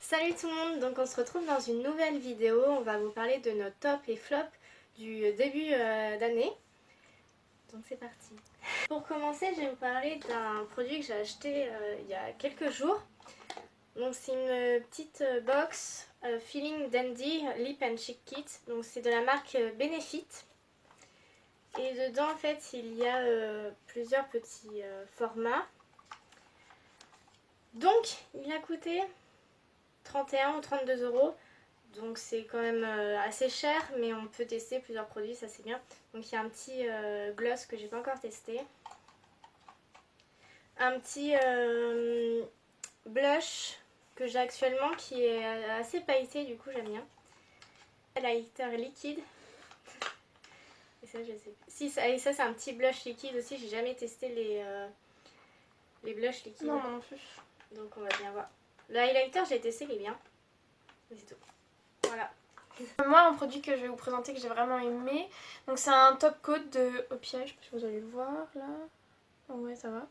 Salut tout le monde, donc on se retrouve dans une nouvelle vidéo, on va vous parler de nos tops et flops du début d'année. Donc c'est parti. Pour commencer, je vais vous parler d'un produit que j'ai acheté il y a quelques jours. Donc c'est une petite box Feeling Dandy Lip and Cheek Kit. Donc c'est de la marque Benefit. Et dedans en fait il y a plusieurs petits formats. Donc il a coûté 31 ou 32 euros. Donc c'est quand même assez cher, mais on peut tester plusieurs produits, ça c'est bien. Donc il y a un petit gloss que j'ai pas encore testé. Un petit blush que j'ai actuellement qui est assez pailleté, du coup j'aime bien. Highlighter liquide. Et ça je sais plus. Si, et ça c'est un petit blush liquide aussi, j'ai jamais testé les blushs liquides. Non, moi non plus. Donc on va bien voir. Le highlighter j'ai testé, il est bien. Mais c'est tout. Voilà. Moi, un produit que je vais vous présenter que j'ai vraiment aimé, donc c'est un top coat de Opia, je sais pas si vous allez le voir là. Ouais, ça va.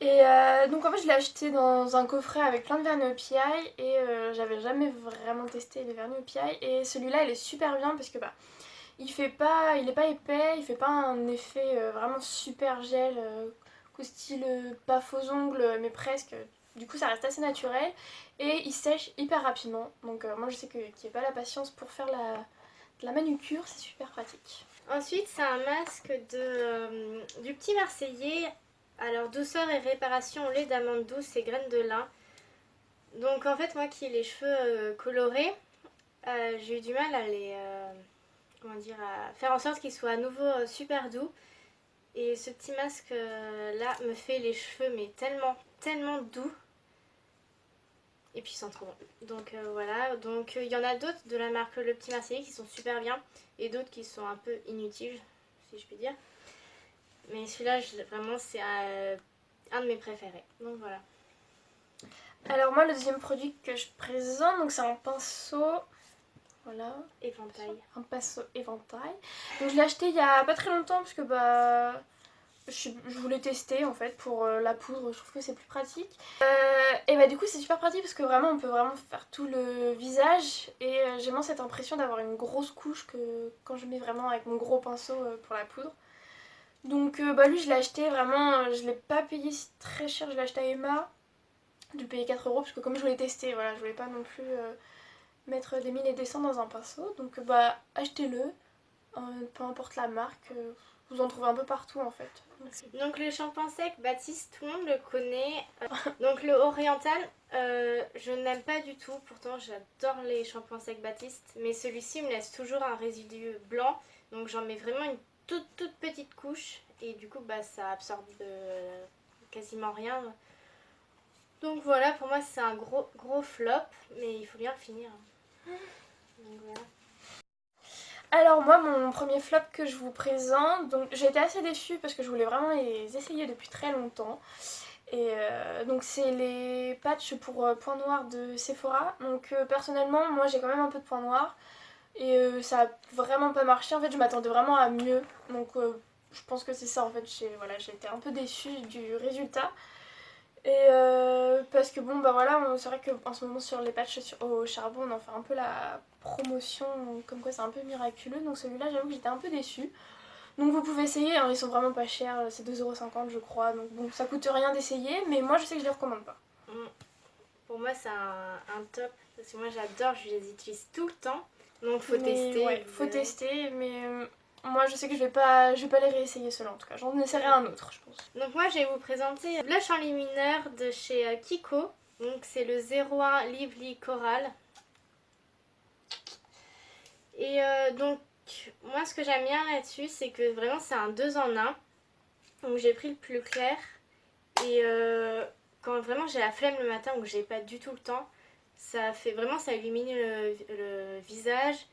Et donc en fait je l'ai acheté dans un coffret avec plein de vernis Opia et j'avais jamais vraiment testé les vernis Opia et celui-là il est super bien parce que il est pas épais, il fait pas un effet vraiment super gel, coup style pas faux ongles mais presque. Du coup ça reste assez naturel et il sèche hyper rapidement. Donc moi je sais qu'il n'y a pas la patience pour faire de la manucure, c'est super pratique. Ensuite, c'est un masque du petit Marseillais. Alors, douceur et réparation au lait d'amande douce et graines de lin. Donc, en fait, moi qui ai les cheveux colorés, j'ai eu du mal à comment dire, à faire en sorte qu'ils soient à nouveau super doux. Et ce petit masque là me fait les cheveux, mais tellement, tellement doux. Et puis, ils sont trop bons. Donc, voilà. Donc, il y en a d'autres de la marque Le Petit Marseillais qui sont super bien. Et d'autres qui sont un peu inutiles, si je puis dire. Mais celui-là, vraiment, c'est un de mes préférés. Donc voilà. Alors moi le deuxième produit que je présente, donc c'est un pinceau, voilà, Éventail. un pinceau éventail. Donc je l'ai acheté il y a pas très longtemps parce que je voulais tester en fait pour la poudre, je trouve que c'est plus pratique. Et du coup c'est super pratique parce que vraiment on peut vraiment faire tout le visage et j'ai moins cette impression d'avoir une grosse couche que quand je mets vraiment avec mon gros pinceau pour la poudre. Donc lui je l'ai acheté vraiment, je l'ai pas payé très cher, je l'ai acheté à Emma. Je l'ai payé 4 euros parce que comme je voulais tester, voilà, je voulais pas non plus mettre des mille et des cents dans un pinceau. Donc achetez-le, peu importe la marque, vous en trouvez un peu partout en fait. Donc le shampoing sec Baptiste, tout le monde le connaît. Donc le oriental, je n'aime pas du tout. Pourtant j'adore les shampoings secs Baptiste. Mais celui-ci me laisse toujours un résidu blanc. Donc j'en mets vraiment une toute petite couche. Et du coup ça absorbe quasiment rien. Donc voilà, pour moi c'est un gros flop. Mais il faut bien le finir. Donc voilà. Alors moi mon premier flop que je vous présente, donc j'ai été assez déçue parce que je voulais vraiment les essayer depuis très longtemps. Et donc c'est les patchs pour points noirs de Sephora. Donc personnellement moi j'ai quand même un peu de points noirs. Et ça a vraiment pas marché, en fait je m'attendais vraiment à mieux. Donc je pense que c'est ça en fait, j'ai été un peu déçue du résultat. Et parce que c'est vrai qu'en ce moment sur les patchs au charbon on en fait un peu la promotion, comme quoi c'est un peu miraculeux. Donc celui-là j'avoue que j'étais un peu déçue. Donc vous pouvez essayer, hein, ils sont vraiment pas chers, c'est 2,50€ je crois. Donc bon ça coûte rien d'essayer, mais moi je sais que je les recommande pas. Pour moi c'est un top. Parce que moi j'adore, je les utilise tout le temps. Donc faut tester. Ouais, faut tester, mais moi je sais que je vais pas les réessayer ceux-là en tout cas. J'en essaierai un autre, je pense. Donc moi je vais vous présenter le blush enlumineur de chez Kiko. Donc c'est le 01 Lively Coral. Et donc moi ce que j'aime bien là-dessus c'est que vraiment c'est un 2 en 1. Donc j'ai pris le plus clair. Et quand vraiment j'ai la flemme le matin ou que j'ai pas du tout le temps, ça illumine le visage.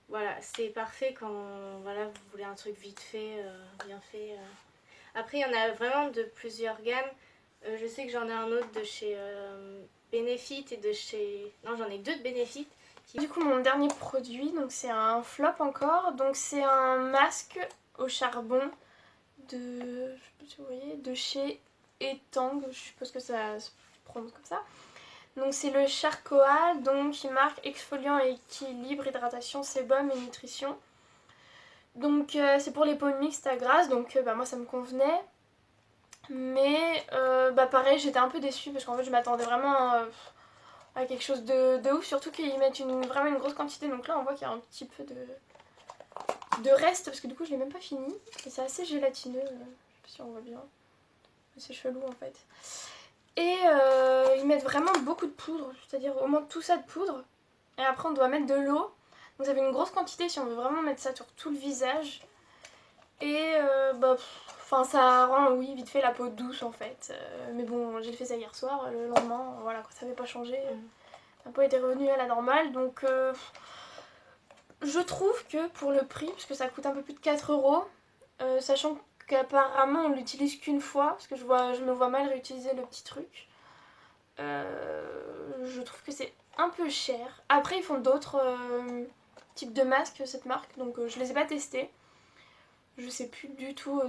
Voilà, c'est parfait quand voilà, vous voulez un truc vite fait, bien fait. Après, il y en a vraiment de plusieurs gammes. Je sais que j'en ai un autre de chez Benefit et de chez... Non, j'en ai deux de Benefit. Du coup, mon dernier produit, donc c'est un flop encore. Donc c'est un masque au charbon de... Je sais pas si vous voyez, de chez Etang. Je suppose que ça se prononce comme ça. Donc c'est le Charcoal, donc qui marque exfoliant et équilibre, hydratation, sébum et nutrition. Donc c'est pour les peaux mixtes à grasse, donc moi ça me convenait. Mais pareil, j'étais un peu déçue parce qu'en fait je m'attendais vraiment à quelque chose de ouf, surtout qu'ils mettent vraiment une grosse quantité. Donc là on voit qu'il y a un petit peu de reste parce que du coup je l'ai même pas fini. Et c'est assez gélatineux, je sais pas si on voit bien. C'est chelou en fait. Et ils mettent vraiment beaucoup de poudre, c'est-à-dire au moins tout ça de poudre. Et après on doit mettre de l'eau. Donc ça fait une grosse quantité si on veut vraiment mettre ça sur tout le visage. Et ça rend, oui, vite fait la peau douce en fait. Mais bon, j'ai fait ça hier soir, le lendemain, voilà, quoi, ça n'avait pas changé. Ma peau était revenue à la normale, donc je trouve que pour le prix, parce que ça coûte un peu plus de 4 €, sachant qu'apparemment on l'utilise qu'une fois, parce que je me vois mal réutiliser le petit truc, je trouve que c'est un peu cher. Après ils font d'autres types de masques, cette marque, donc je les ai pas testés. Je sais plus du tout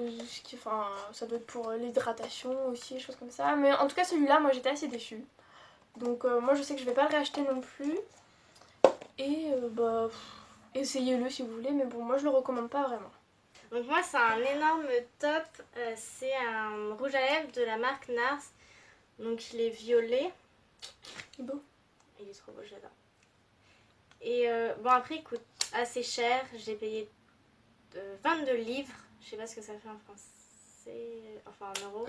ça doit être pour l'hydratation aussi, des choses comme ça. Mais en tout cas celui-là, moi j'étais assez déçue. Donc moi je sais que je vais pas le réacheter non plus. Et essayez-le si vous voulez, mais bon moi je le recommande pas vraiment. Donc moi c'est un énorme top, c'est un rouge à lèvres de la marque NARS. Donc il est violet. Il est beau. Il est trop beau, j'adore. Et après il coûte assez cher, j'ai payé 22 livres, je sais pas ce que ça fait en français, enfin en euros.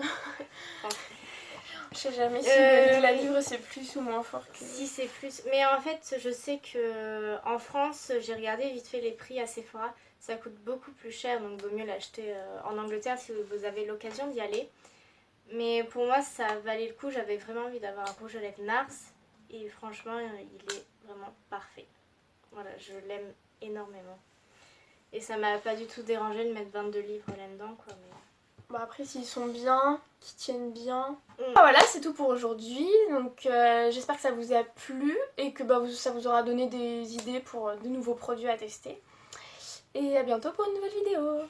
Je sais jamais si la livre c'est plus ou moins fort que... Si c'est plus, mais en fait je sais que en France, j'ai regardé vite fait les prix à Sephora, ça coûte beaucoup plus cher, donc vaut mieux l'acheter en Angleterre si vous avez l'occasion d'y aller. Mais pour moi ça valait le coup, j'avais vraiment envie d'avoir un rouge à lèvres NARS et franchement il est vraiment parfait. Voilà, je l'aime énormément. Et ça m'a pas du tout dérangé de mettre 22 livres là-dedans, quoi. Mais... après, s'ils sont bien, qu'ils tiennent bien. Voilà, c'est tout pour aujourd'hui. Donc, j'espère que ça vous a plu et que ça vous aura donné des idées pour de nouveaux produits à tester. Et à bientôt pour une nouvelle vidéo.